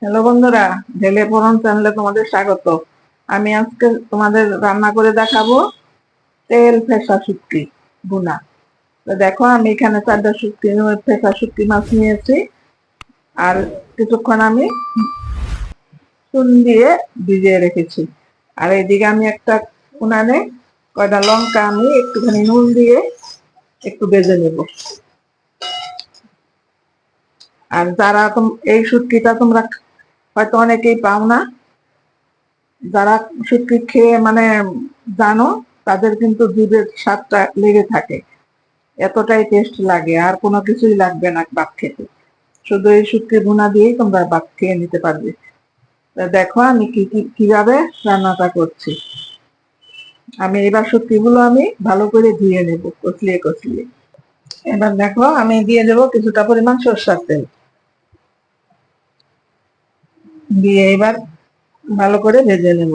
Hello বন্ধুরা, ঢেলে পোড়ন চ্যানেলে তোমাদের স্বাগত। আমি আজকে তোমাদের রান্না করে দেখাবো তেল ফেসা শুটকি ভুনা। তো দেখো, আমি এখানে 4টা ফেসা শুটকি মাছ নিয়েছি, আর কিছুক্ষণ আমি চুন দিয়ে ভিজিয়ে রেখেছি। আর এইদিকে আমি একটা উনানে কয়টা লঙ্কা আমি একটুখানি নুন দিয়ে একটু ভেজে নেব। আর যারা এই শুটকিটা তোমরা হয়তো অনেকেই পাও না, যারা শুটকি খেয়ে জানো, তাদের কিন্তু জিভের স্বাদটা লেগে থাকে, এতটাই টেস্ট লাগে, আর কোনো কিছুই লাগবে না ভাত খেতে। শুধু এই শুটকি ভুনা দিয়েই তোমরা ভাত খেয়ে নিতে পারবে। দেখো আমি কিভাবে রান্নাটা করছি। আমি এবার শুটকিগুলো আমি ভালো করে ধুয়ে নেব কচলিয়ে কচলিয়ে। এবার দেখো, আমি দিয়ে দেবো কিছুটা পরিমাণ সরষের তেল, দিয়ে এবার ভালো করে ভেজে নেব।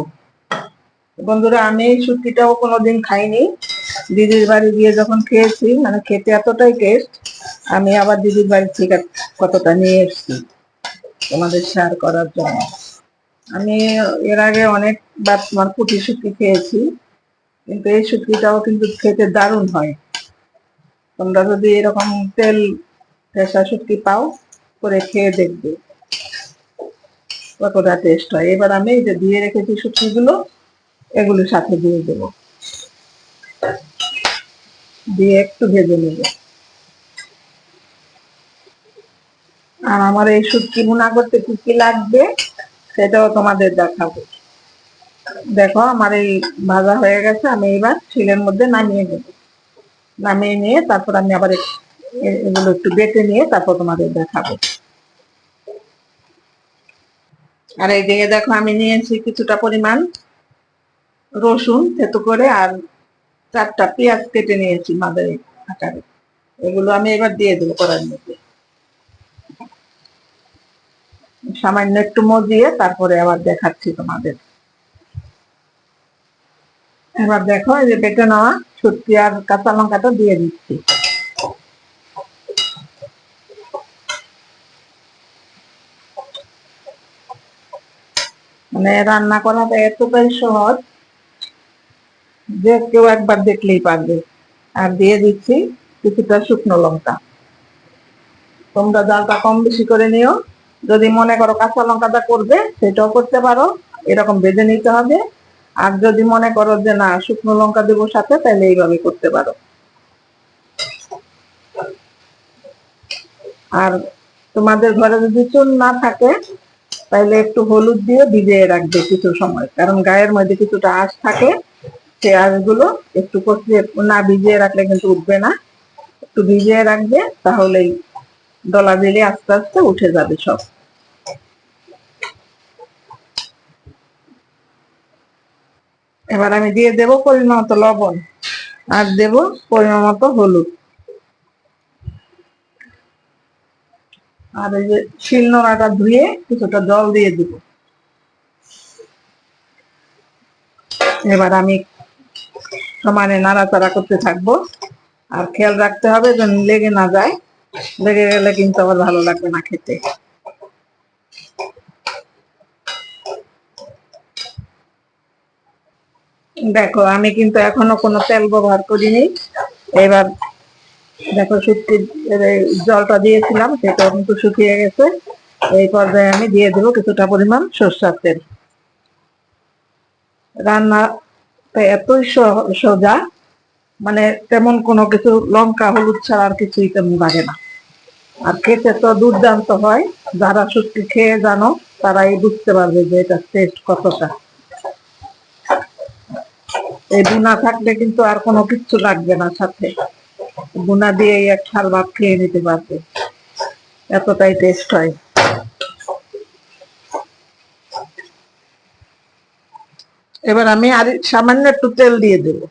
বন্ধুরা, আমি এই শুটকিটাও কোনোদিন খাইনি, দিদির বাড়ি গিয়ে যখন খেয়েছি, খেতে এতটাই টেস্ট, আমি আবার দিদির বাড়ি থেকে কতটা নিয়ে এসেছি তোমাদের শেয়ার করার জন্য। আমি এর আগে অনেকবার তোমার পুঁটি শুটকি খেয়েছি, কিন্তু এই শুটকিটাও কিন্তু খেতে দারুণ হয়। তোমরা যদি এরকম তেল ফেসা শুটকি পাও, করে খেয়ে দেখবে কতটা টেস্ট হয়। এবার আমি এই যে দিয়ে রেখেছি শুটকিগুলো, এগুলোর সাথে দিয়ে দেবো, দিয়ে একটু ভেজে নেব। আর আমার এই শুটকি ভুনা করতে কি কি লাগবে সেটাও তোমাদের দেখাবো। দেখো, আমার এই ভাজা হয়ে গেছে, আমি এবার শিলের মধ্যে নামিয়ে নেব। নামিয়ে নিয়ে তারপর আমি আবার এগুলো একটু বেটে নিয়ে তারপর তোমাদের দেখাবো। আর এই দিকে দেখো, আমি নিয়েছি কিছুটা পরিমাণ রসুন থেতো করে, আর 4টা পেঁয়াজ কেটে নিয়েছি মাঝারি আকারে। এগুলো আমি এবার দিয়ে দেবো কড়াইয়ের মধ্যে, সামান্য একটু দিয়ে তারপরে আবার দেখাচ্ছি তোমাদের। এবার দেখো, এই যে বেটে নেওয়া শুটকি আর কাঁচা লঙ্কাটা দিয়ে দিচ্ছি। রান্না করাটা এতটাই সহজ যে কেউ একবার দেখলেই পারবে। আর দিয়ে দিচ্ছি কিছুটা শুকনো লঙ্কা। তোমরা জালটা কম বেশি করে নিও, যদি মনে করো কাঁচা লঙ্কাটা করবে সেটাও করতে পারো, এরকম বেজে নিতে হবে। আর যদি মনে করো যে না, শুকনো লঙ্কা দেবো সাথে, তাহলে এইভাবে করতে পারো। আর তোমাদের ঘরে যদি চুন না থাকে, তাহলে একটু হলুদ দিয়ে ভিজিয়ে রাখবে কিছু সময়, কারণ গায়ের মধ্যে কিছুটা আঁশ থাকে, সেই আঁশগুলো একটু কষিয়ে না ভিজিয়ে রাখলে কিন্তু উঠবে না। একটু ভিজিয়ে রাখবে, তাহলেই দলা দিলে আস্তে আস্তে উঠে যাবে সব। এবার আমি দিয়ে দেব পরিমাণ মতো লবণ, আর দেব পরিমাণ মতো হলুদ, আর এই যে শিলনোড়াটা ধুয়ে কিছুটা জল দিয়ে দিব। এবার আমি সমানে নাড়াচাড়া করতে থাকবো, আর খেয়াল রাখতে হবে যেন লেগে না যায়, লেগে গেলে কিন্তু আবার ভালো লাগবে না খেতে। দেখো, আমি কিন্তু এখনো কোনো তেল ব্যবহার করিনি। এবার দেখো, শুটকির জলটা দিয়েছিলাম সেটাও কিন্তু শুকিয়ে গেছে। এই পর্যায়ে আমি দিয়ে দেবো কিছুটা পরিমাণ সরষের তেল। রান্না এতই সোজা, তেমন কোনো কিছু লঙ্কা হলুদ ছাড়া আর কিছুই তেমন লাগে না, আর খেতে তো দুর্দান্ত হয়। যারা শুটকি খেয়ে জানো, তারাই বুঝতে পারবে যে এটা টেস্ট কতটা। এই বুনা থাকলে কিন্তু আর কোনো কিচ্ছু লাগবে না সাথে, বুনা দিয়ে এক থাল ভাত খেয়ে নিতে পারবে, এতটাই টেস্ট হয়। এবার আমি আর সামান্য একটু তেল দিয়ে দেবো,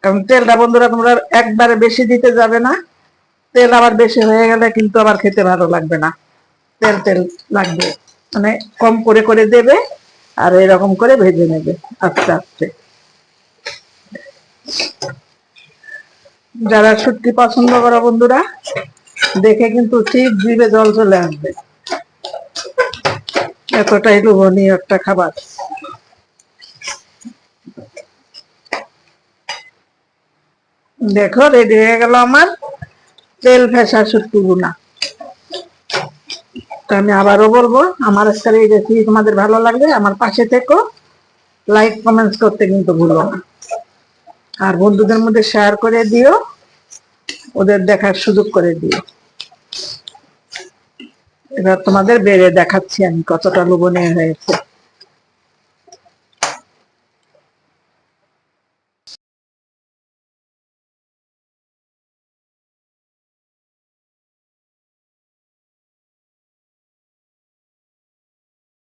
কারণ তেলটা বন্ধুরা তোমরা একবারে বেশি দিতে যাবে না, তেল আবার বেশি হয়ে গেলে কিন্তু আবার খেতে ভালো লাগবে না। তেল তেল লাগবে, কম করে করে দেবে, আর এরকম করে ভেজে নেবে আস্তে আস্তে। যারা শুটকি পছন্দ করো বন্ধুরা, দেখে কিন্তু ঠিক জিভে জল চলে আসবে। এতটাই লোভনীয় একটা খাবার। দেখো রেডি হয়ে গেল আমার তেল ফেসা শুটকি ভুনা। তো আমি আবারও বলবো, আমার আজকের এই রেসিপি তোমাদের ভালো লাগলে আমার পাশে থেকো, লাইক কমেন্টস করতে কিন্তু ভুলো না, আর বন্ধুদের মধ্যে শেয়ার করে দিও, ওদের দেখার সুযোগ করে দিও। এবার তোমাদের বেড়ে দেখাচ্ছি আমি কতটা লোভনীয় হয়েছে।